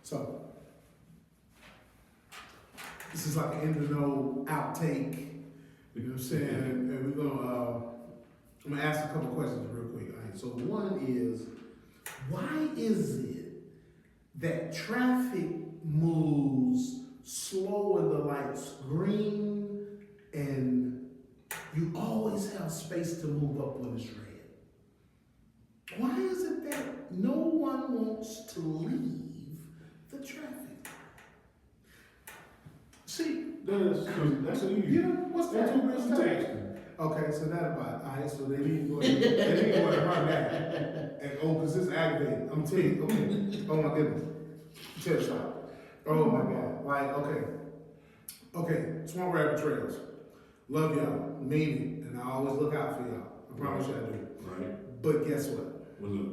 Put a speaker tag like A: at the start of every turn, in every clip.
A: So, this is like an end of no outtake. You know what I'm saying? And I'm gonna ask a couple questions real quick. All right. So one is, why is it that traffic moves slow when the light's green and you always have space to move up when it's red? Why is it that no one wants to leave the traffic? See,
B: that's an easy.
A: you know, what's that?
B: That's texting.
A: Okay, so that about, all right, so they need to go to run that. And, oh, because it's aggravating. I'm telling you, okay. Oh my goodness. Chill stop. Oh my God. Like, okay, Swamp Rabbit Trails. Love y'all, mean it, and I always look out for y'all. I promise you I do.
B: Right.
A: But guess what?
B: What's up?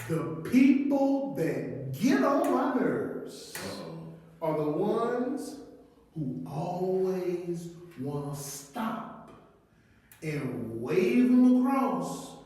A: The people that get on my nerves are the ones who always want to stop and wave them across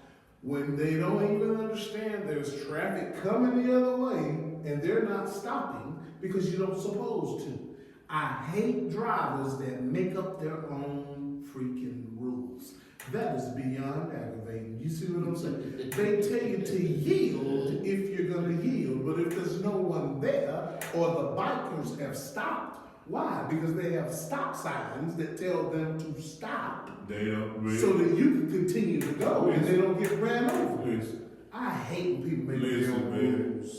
A: when they don't even understand there's traffic coming the other way and they're not stopping because you don't supposed to. I hate drivers that make up their own freaking rules. That is beyond aggravating. You see what I'm saying? They tell you to yield if you're going to yield, but if there's no one there or the bikers have stopped, why? Because they have stop signs that tell them to stop so that you can continue to go and they don't get ran over.
B: Listen.
A: I hate when people make their own rules.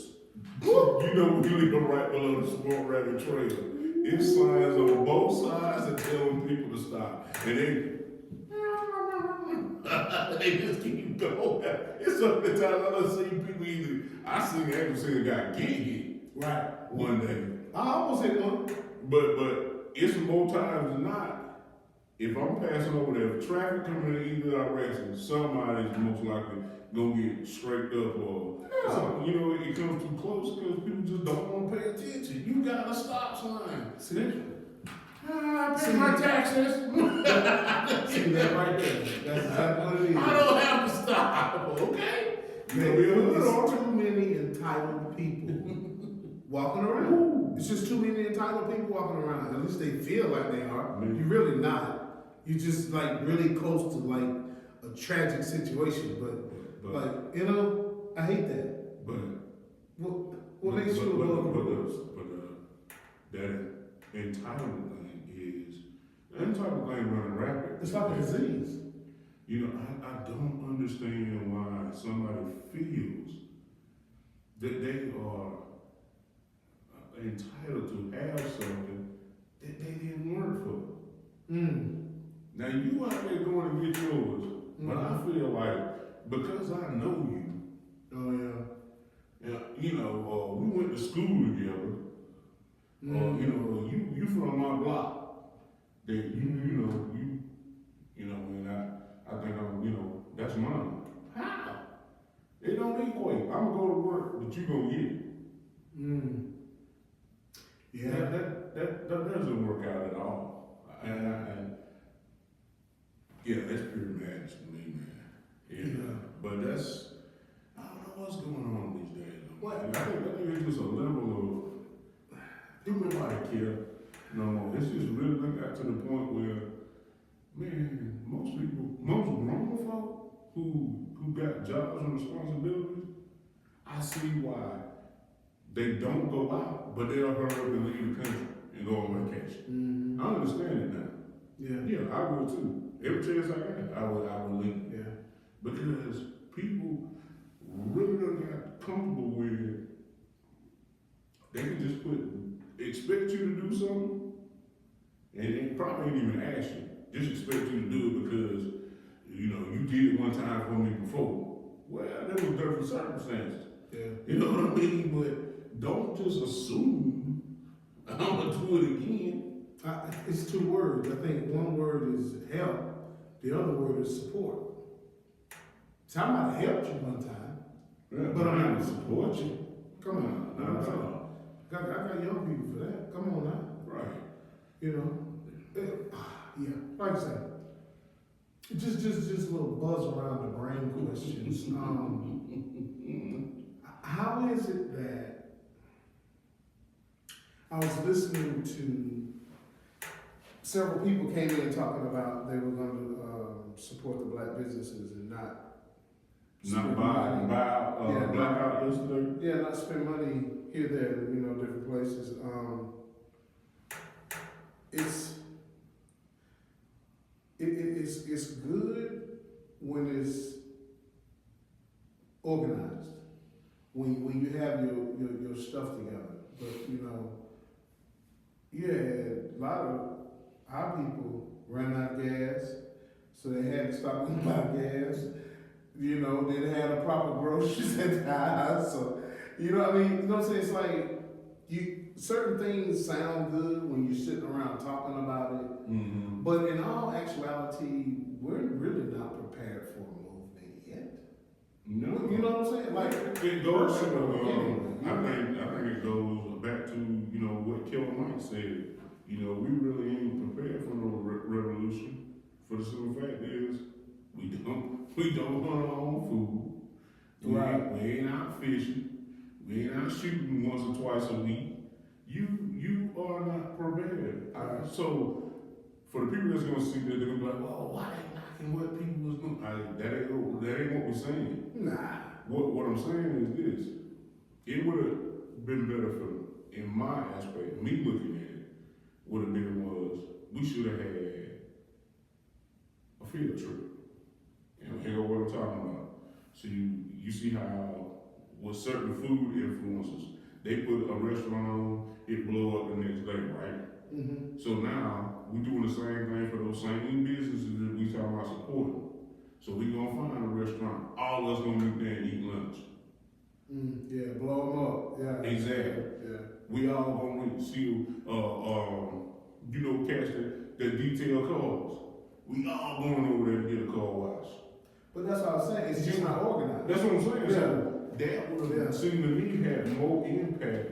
B: You know when you live right below the Swamp Rabbit Trail, it's signs on both sides that telling people to stop. And they just keep going. It's so many times I done seen people I seen a guy get hit.
A: Right.
B: One day.
A: I almost hit one.
B: But it's more times than not, if I'm passing over there, if traffic coming in either direction, somebody's most likely gonna get scraped up or something. You know, it comes too close because people just don't want to pay attention. You got a stop sign.
A: See?
B: I pay my taxes.
A: See that right there? That's exactly what it is.
B: I don't have to stop, okay?
A: There's too many entitled people walking around. It's just too many entitled people walking around. At least they feel like they are. You're really not. You're just like really close to like a tragic situation. But like, you know, I hate that.
B: But
A: what makes you a little
B: that entitlement thing is the entitlement thing running rapid.
A: It's like a disease.
B: You know, I don't understand why somebody feels that they are entitled to have something that they didn't work for. Now you out there going to get yours, but I feel like because I know you.
A: Oh yeah.
B: You know, we went to school together. You know, you from my block. That you know, and I think I'm, you know, that's mine. How? It don't equate. I'm gonna go to work, but you gonna get it.
A: Yeah.
B: That doesn't work out at all. And yeah, that's pure madness to me, man. Yeah. But that's, I don't know what's going on these days.
A: What?
B: I think it's just a level of, people nobody care no more. It's just really got to the point where, man, most grown folk who got jobs and responsibilities, I see why they don't go out, but they'll hurry up and leave the country and go on vacation. I understand it now. Yeah, I would too. Every chance I got, I would leave.
A: Yeah.
B: Because people really done got comfortable with, they can just expect you to do something, and they probably ain't even ask you. Just expect you to do it because, you know, you did it one time for me before. Well, that was different circumstances.
A: Yeah.
B: You know what I mean? But don't just assume I'm gonna do it again.
A: It's two words. I think one word is help. The other word is support. Somebody helped you one time, but I'm not gonna support you. Come on,
B: not at all.
A: I got young people for that. Come on now.
B: Right.
A: You know, yeah. Like I said, just a little buzz around the brain questions. How is it that I was listening to several people came in talking about they were going to support the black businesses and not spend money.
B: Blackout yesterday.
A: Yeah, not spend money here, there, different places. It's good when it's organized, when you have your stuff together. But a lot of our people ran out of gas, so they had to stop and buy gas. Didn't have the proper groceries at the house, so what I'm saying? It's like certain things sound good when you're sitting around talking about it, but in all actuality, we're really not prepared for a movement yet.
B: No,
A: you know what I'm saying? Like
B: it goes. I think it goes back to what Kevin Mike said. We really ain't prepared for no revolution. For the simple fact is, we don't hunt our own food. We ain't out fishing. We ain't out shooting once or twice a week. You are not prepared. So for the people that's gonna see that, they're gonna be like, "Well, why they knocking what people was doing?" That ain't what we're saying.
A: Nah.
B: What I'm saying is this: it would have been better for, in my aspect, me looking at it, would have been was we should have had a field trip. Here go what I'm talking about. So you see how with certain food influencers, they put a restaurant on, it blow up the next day, right?
A: Mm-hmm.
B: So now we doing the same thing for those same businesses that we talking about supporting. So we gonna find a restaurant, all of us gonna meet there and eat lunch.
A: Yeah, blow them up. Yeah.
B: Exactly.
A: Yeah.
B: We all gonna see, catch the detailed cars. We all going over there to get a car wash.
A: But that's what I'm saying. It's just not organized.
B: That's what I'm saying.
A: Yeah.
B: So that would have seemed to me had more impact.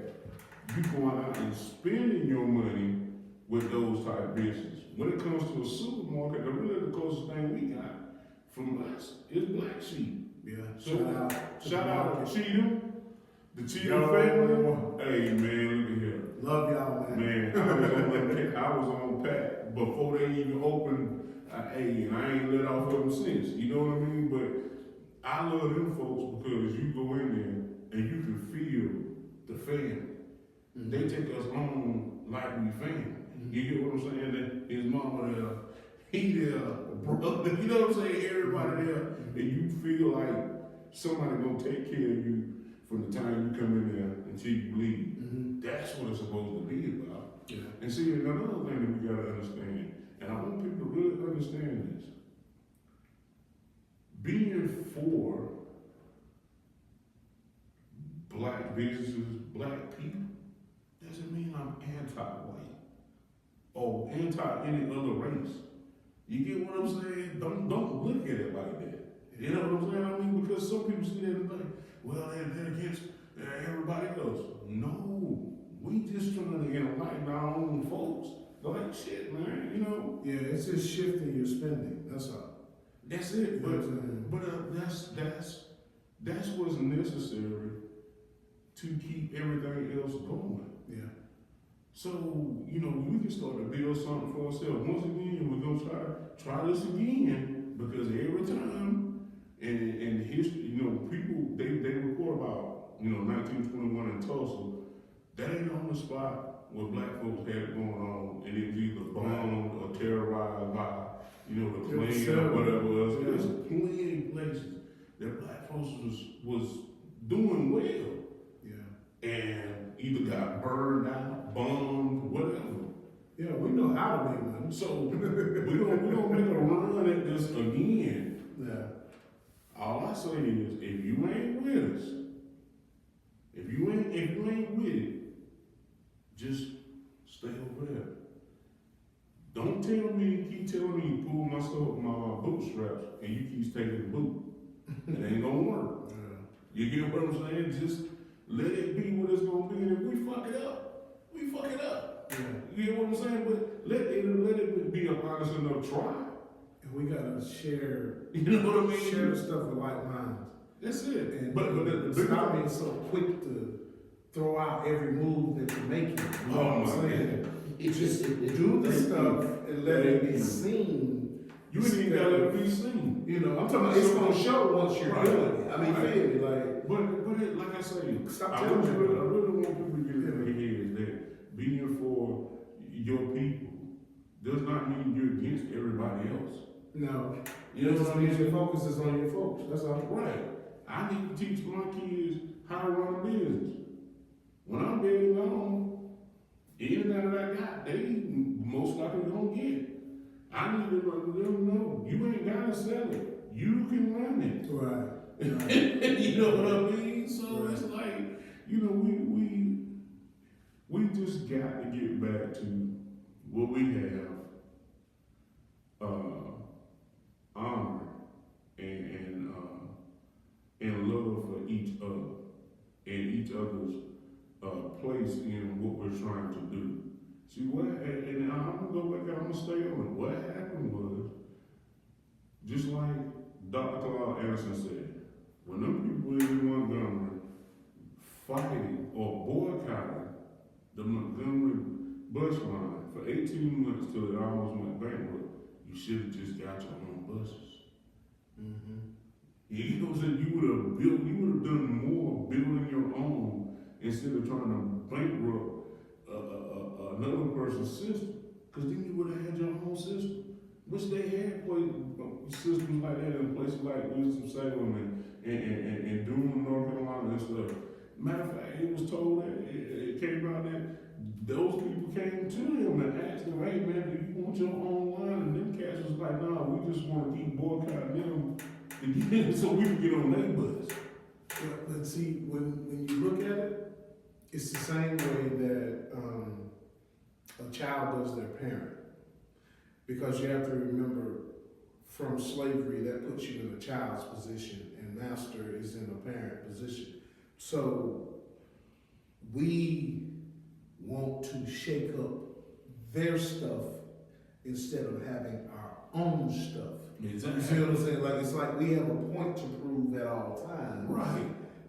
B: You going out and spending your money with those type of businesses. When it comes to a supermarket, the closest thing we got from us is Black Sheep.
A: Yeah.
B: So shout out to Cheatham, the Cheatham family. Hey man, look at here.
A: Love y'all, man.
B: I was on pack before they even opened. And I ain't let off of them since. You know what I mean? But I love them folks because you go in there and you can feel the family. They take us on like we family. You get what I'm saying? That his mama there, he there, brother. You know what I'm saying? Everybody there, and you feel like somebody gonna take care of you from the time you come in there until you leave. That's what it's supposed to be about.
A: Yeah.
B: And see, another thing that we gotta understand, and I want people to really understand this. Being for black businesses, black people, doesn't mean I'm anti-white or anti any other race. You get what I'm saying? Don't look at it like that. You know what I'm saying? I mean, because some people see that and think, well, they're against everybody else. No, we just trying to enlighten our own folks. Like shit, man.
A: Yeah, it's just shifting your spending. That's all.
B: That's it. But that's what's necessary to keep everything else going.
A: Yeah.
B: So, we can start to build something for ourselves. Once again, we're gonna try this again because every time in history, people they report about 1921 in Tulsa. That ain't the only spot where black folks had it going on, and it was either bombed or terrorized by the Klan or whatever else. There's plenty of places that black folks was doing well. And either got burned out, bombed, whatever.
A: Yeah, we know how to make money.
B: So we don't make a run at this again.
A: Yeah.
B: All I say is, if you ain't with us, if you ain't with it, just stay over there. Don't keep telling me you pull my bootstraps and you keep taking the boot. It ain't gonna work. You get what I'm saying? Just let it be what it's gonna be, and if we fuck it up, we fuck it up.
A: Yeah.
B: You get what I'm saying? But let it be a honest enough try.
A: And we gotta share.
B: You know what I mean?
A: Share the stuff with like minds.
B: That's it.
A: And
B: but
A: stop being so quick to throw out every move that you're making. You know
B: Oh,
A: what I'm
B: my
A: saying? Just do the stuff and let it be seen.
B: You ain't even gotta let it be seen.
A: You know, I'm talking about it's gonna show once you're
B: Right.
A: doing it. I mean,
B: Right.
A: feel me? Like,
B: But it, like I say,
A: stop
B: I
A: telling
B: really,
A: me.
B: I really want people to get in their heads that being for your people does not mean you're against everybody else.
A: No.
B: You know what I mean?
A: Your focus is on your folks. That's all.
B: Right. I need to teach my kids how to run a business. When I'm dead and gone, anything that I got, they most likely gonna get. I need to let them know you ain't gotta sell it. You can run it.
A: Right.
B: You know what I mean? So
A: Right.
B: it's like, you know, we just got to get back to what we have, honor and love for each other and each other's place in what we're trying to do. See what, and I'm gonna go back. I'm gonna stay on it. What happened was, just like Dr. Claude Anderson said, when them people in Montgomery fighting or boycotting the Montgomery bus line for 18 months till it almost went bankrupt, you should have just got your own buses.
A: Mm-hmm.
B: You know what I'm saying? You would have done more building your own instead of trying to bankrupt another person's system. Because then you would have had your own system. Which they had systems like that in places like Winston-Salem and Durham, North Carolina and stuff. Matter of fact, it was told that it came out that those people came to them and asked them, hey man, do you want your own line? And them cats was like, nah, we just want to keep boycotting them to get so we can get on their bus.
A: But see, when you look at it, it's the same way that a child does their parent. Because you have to remember, from slavery, that puts you in a child's position, and master is in a parent position. So we want to shake up their stuff instead of having our own stuff.
B: Exactly.
A: You see what I'm saying? Like, it's like we have a point to prove at all times.
B: Right.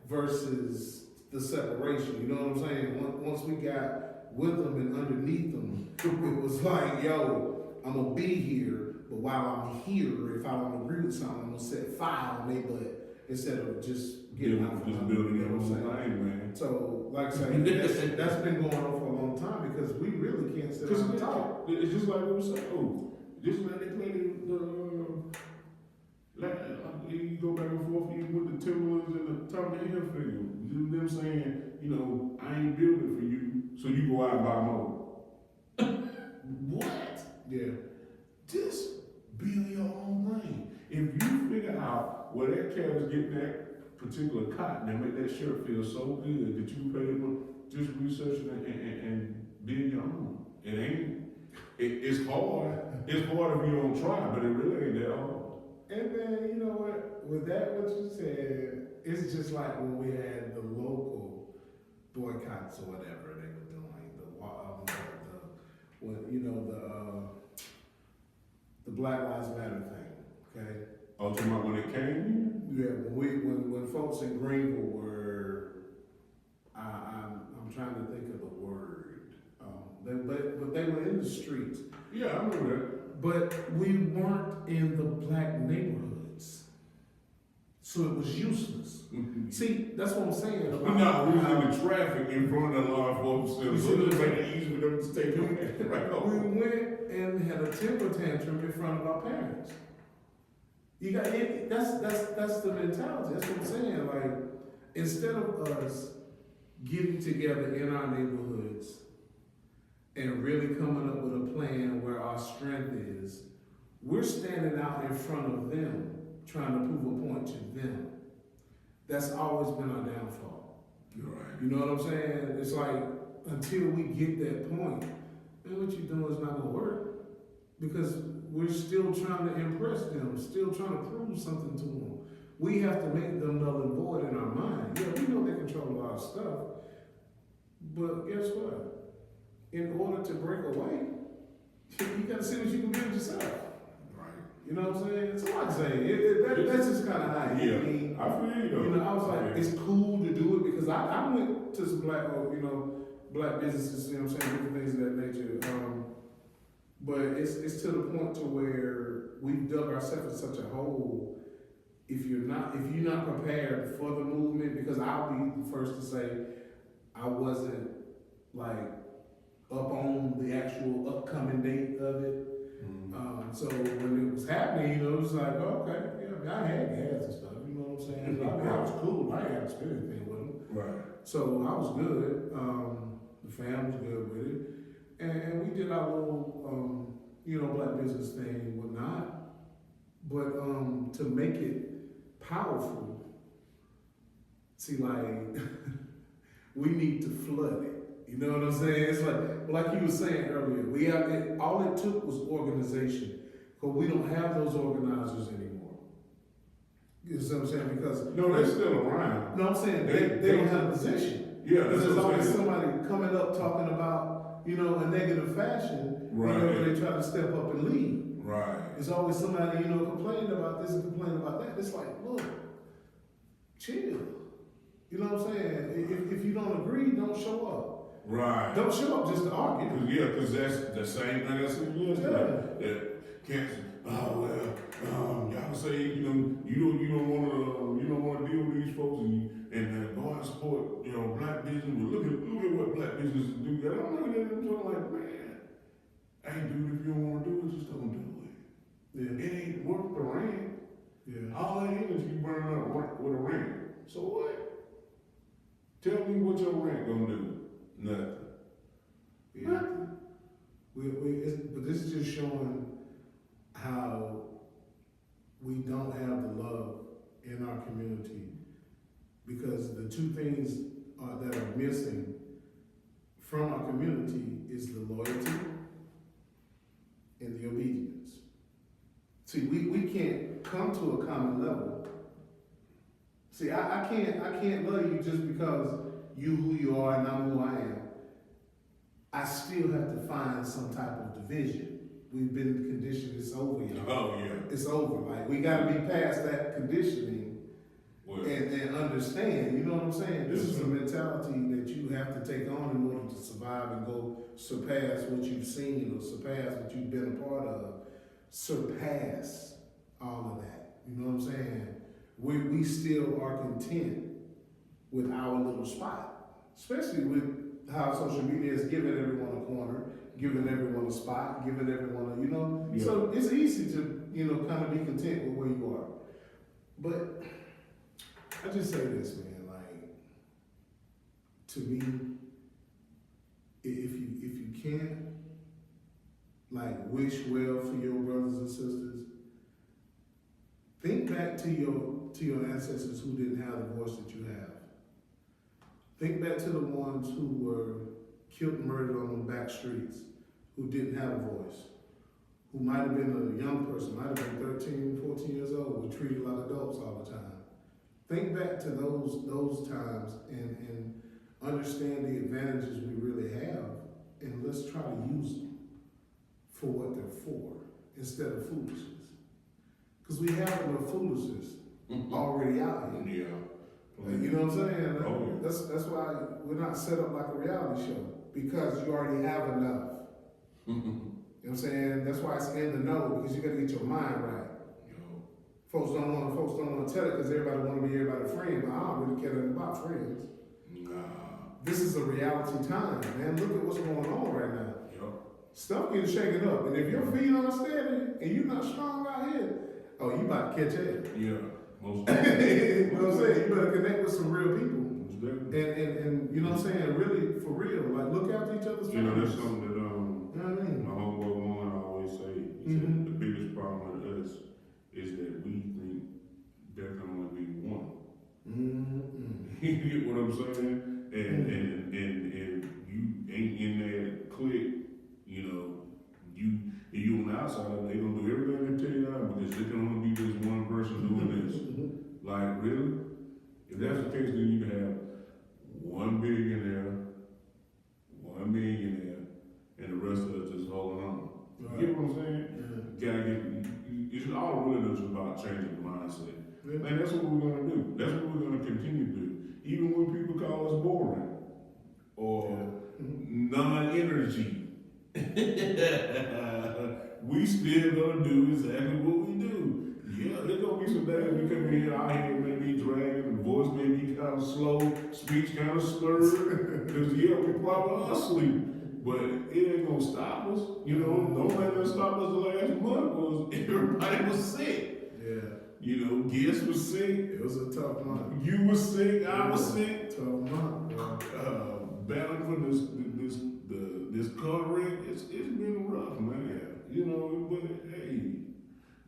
A: Versus the separation. You know what I'm saying? Once we got with them and underneath them, it was like, yo, I'm gonna be here, but while I'm here, if I don't agree with something, I'm gonna set fire on their butt instead of just getting out
B: Just
A: from
B: building
A: you
B: your
A: know what I'm
B: own
A: saying?
B: thing, man.
A: So, like I say, that's been going on for a long time because we really can't sit down and talk.
B: It's just like what we said. Oh, just like they play you go back and forth with the Timberlands and the Tommy Hilfiger. Them saying, you know, I ain't building for you, so you go out and buy more. What?
A: Yeah.
B: Just build your own thing. If you figure out where that cat is getting that particular cotton and make that shirt feel so good that you pay them, just research it and build your own. It ain't. It's hard. It's hard if you don't try, but it really ain't that hard.
A: And then, you know what, with that, what you said, it's just like when we had the local boycotts or whatever they were doing, the Black Lives Matter thing, okay?
B: Oh, talking about when it came
A: Yeah, when folks in Greenville were, I'm trying to think of the word, but they were in the streets.
B: here? Yeah, I remember that.
A: But we weren't in the black neighborhoods. So it was useless. See, that's what I'm saying. About
B: No, we was in the traffic in front of the law enforcement, so it was like easy for them to stay right
A: we
B: on.
A: went and had a temper tantrum in front of our parents. You got it. That's the mentality. That's what I'm saying. Like, instead of us getting together in our neighborhoods and really coming up with a plan where our strength is, we're standing out in front of them, trying to prove a point to them. That's always been our downfall.
B: You're right.
A: You know what I'm saying? It's like, until we get that point, man, what you doing is not gonna work. Because we're still trying to impress them, still trying to prove something to them. We have to make them null and void in our mind. Yeah, we know they control a lot of stuff, but guess what? In order to break away, you gotta see what you can build yourself.
B: Right.
A: You You know what I'm saying? So like I say, that's just kind of how it hit me.
B: I feel you though.
A: You know, I was like, it's cool to do it because I went to some black businesses, you know what I'm saying, different things of that nature. But it's to the point to where we've dug ourselves in such a hole. If you're not prepared for the movement, because I'll be the first to say I wasn't like up on the actual upcoming date of it. So when it was happening, you know, it was like, oh, okay, yeah, I had gas and stuff, you know what I'm saying? So I was cool. I didn't have to spend anything with them.
B: Right.
A: So I was good. The fam was good with it, and we did our little, black business thing and whatnot. But to make it powerful, see, like we need to flood it. You know what I'm saying? It's like you were saying earlier. All it took was organization, but we don't have those organizers anymore. You know what I'm saying? Because
B: no, they're still around.
A: No, I'm saying they don't have a position.
B: Yeah,
A: because there's always somebody coming up talking about a negative fashion.
B: Right.
A: They try to step up and lead.
B: Right.
A: There's always somebody complaining about this and complaining about that. It's like, look, chill. You know what I'm saying? If you don't agree, don't show up.
B: Right.
A: Don't show up just to argue.
B: Because that's the same thing I said yesterday. That cancer. Oh well, y'all say you don't want to deal with these folks and go out and support black business. Well, look at what black businesses do. I'm looking at them so like, man, hey dude, if you don't want to do it, just don't do it. Yeah. It ain't worth the rent. Yeah. All that energy you burning up with a rent. So what? Tell me what your rent gonna do. Nothing.
A: Yeah. Nothing. But this is just showing how we don't have the love in our community, because the two things that are missing from our community is the loyalty and the obedience. See, we can't come to a common level. See, I can't love you just because you who you are and I'm who I am. I still have to find some type of division. We've been conditioned, it's over, y'all.
B: Oh yeah.
A: It's over. Like, we gotta be past that conditioning and understand, you know what I'm saying? This is a mentality that you have to take on in order to survive and go surpass what you've seen or surpass what you've been a part of. Surpass all of that. You know what I'm saying? We still are content with our little spot, especially with how social media has given everyone a corner, giving everyone a spot, giving everyone a,
B: Yeah.
A: So it's easy to, kind of be content with where you are. But I just say this, man, like, to me, if you can't, like, wish well for your brothers and sisters, think back to your ancestors who didn't have the voice that you have. Think back to the ones who were killed and murdered on the back streets, who didn't have a voice, who might have been a young person, might have been 13, 14 years old, were treated like adults all the time. Think back to those times and understand the advantages we really have, and let's try to use them for what they're for, instead of foolishness. Because we have enough foolishness already out here.
B: Yeah.
A: You know what I'm saying?
B: Oh, yeah.
A: That's why we're not set up like a reality show, because you already have enough. You know what I'm saying? That's why it's in the know, because you got to get your mind right. Folks don't want to tell it because everybody want to be everybody's friend, but I don't really care nothing about friends.
B: Nah.
A: This is a reality time, man. Look at what's going on right now.
B: Yep.
A: Stuff getting shaken up, and if your feet aren't steady and you're not strong out here, oh, you about to catch it.
B: Yeah. Most
A: you know what I'm saying? You better connect with some real people.
B: definitely.
A: And you know what I'm saying? Really, for real, like, look after each other's families.
B: That's something that
A: You know what I mean?
B: my homeboy Warren always say. He said the biggest problem with us is that we think there can only be one. You get what I'm saying? And you ain't in that clique, you on the outside, they gonna do everything they tell you out, because there can only be this one person doing this. Like, really? If that's the case, then you can have one billionaire, one millionaire, and the rest of us just holding on. You get what I'm saying?
A: Yeah.
B: It's all non-energy. We still gonna do exactly what we do. Yeah, there's gonna be some days we come in here, our head may be dragging, the voice may be kind of slow, speech kind of slurred, because yeah, we probably are asleep. But it ain't gonna stop us. You know, the only thing that stopped us the last month was everybody was sick.
A: Yeah.
B: You know, guests was sick.
A: It was a tough month.
B: You was sick. I was sick.
A: Tough month.
B: Battling for this covering, it's been rough, man. You know, but hey,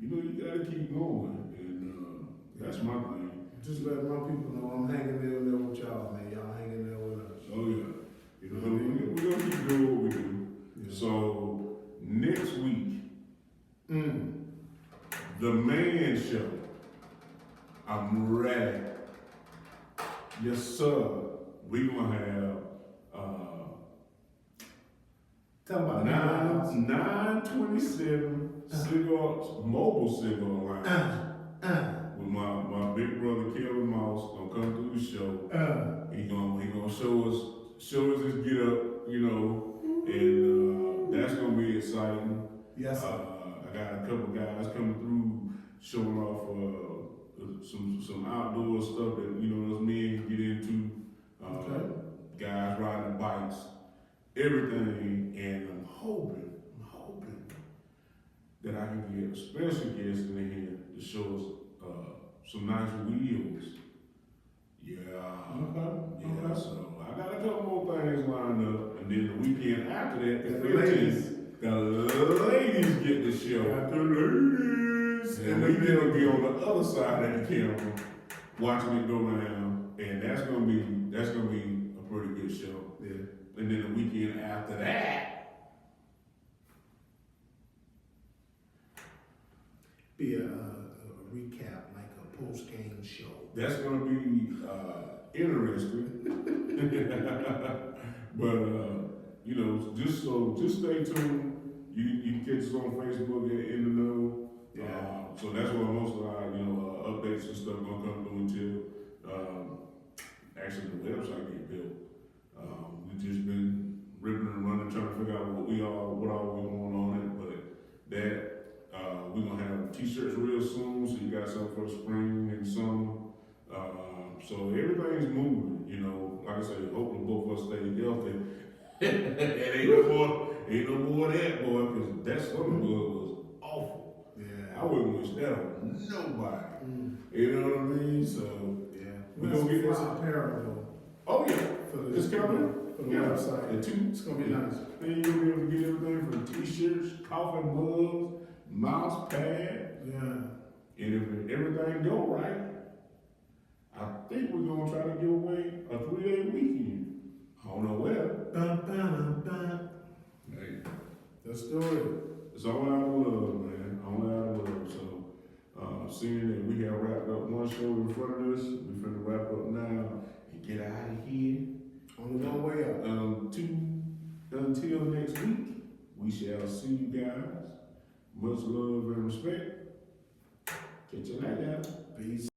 B: you know, you gotta keep going, and that's my thing.
A: Just let my people know I'm hanging there with y'all, man. Y'all hanging there with us.
B: Oh yeah.
A: You know what I mean?
B: We're gonna keep doing what we do.
A: Yeah.
B: So next week, the man show. I'm ready. Yes, sir. We gonna have
A: Tell about
B: 927 cigars, mobile cigar line. With my big brother Kelvin Moss gonna come through the show. He gonna show us his get up, you know, and that's gonna be exciting.
A: Yes, sir.
B: I got a couple guys coming through showing off some outdoor stuff that, you know, us men can get into. Guys riding bikes, everything, and I'm hoping that I can get a special guest in here to show us some nice wheels. Yeah. So I got a couple more things lined up, and then the weekend after that, the ladies get the show.
A: Got the ladies.
B: And we gonna be on the other side of the camera, watching it go down, and that's gonna be a pretty good show.
A: Yeah.
B: And then the weekend after that,
A: Be a recap, like a post-game show.
B: that's gonna be interesting. But you know, just stay tuned. You can catch us on Facebook in the know.
A: Yeah.
B: So that's where most of our updates and stuff gonna come through until actually the website get built. We've just been ripping and running trying to figure out what all we want on it, but that we're gonna have t-shirts real soon, so you got something for the spring and summer. So everything's moving, you know. Like I said, hopefully both of us stay healthy. It ain't no more of that, boy, because that summer was awful.
A: Yeah.
B: I wouldn't wish that on nobody. You know what I mean? So
A: Yeah.
B: we're gonna get this.
A: Apparel
B: Oh yeah,
A: for the
B: it's coming.
A: for the
B: Yeah.
A: website.
B: And two.
A: It's gonna be nice.
B: Then you'll be able to get everything from t-shirts, coffee mugs, mouse pad,
A: Yeah.
B: and if everything go right, I think we're gonna try to give away a 3-day weekend. I don't know where. Hey,
A: Let's do it.
B: it's all out of love, man. All out of love. So, seeing that we have wrapped up one show in front of us, we finna wrap up now and get out of here.
A: Only one way up.
B: Until next week, we shall see you guys. Much love and respect. Catch you later.
A: Peace.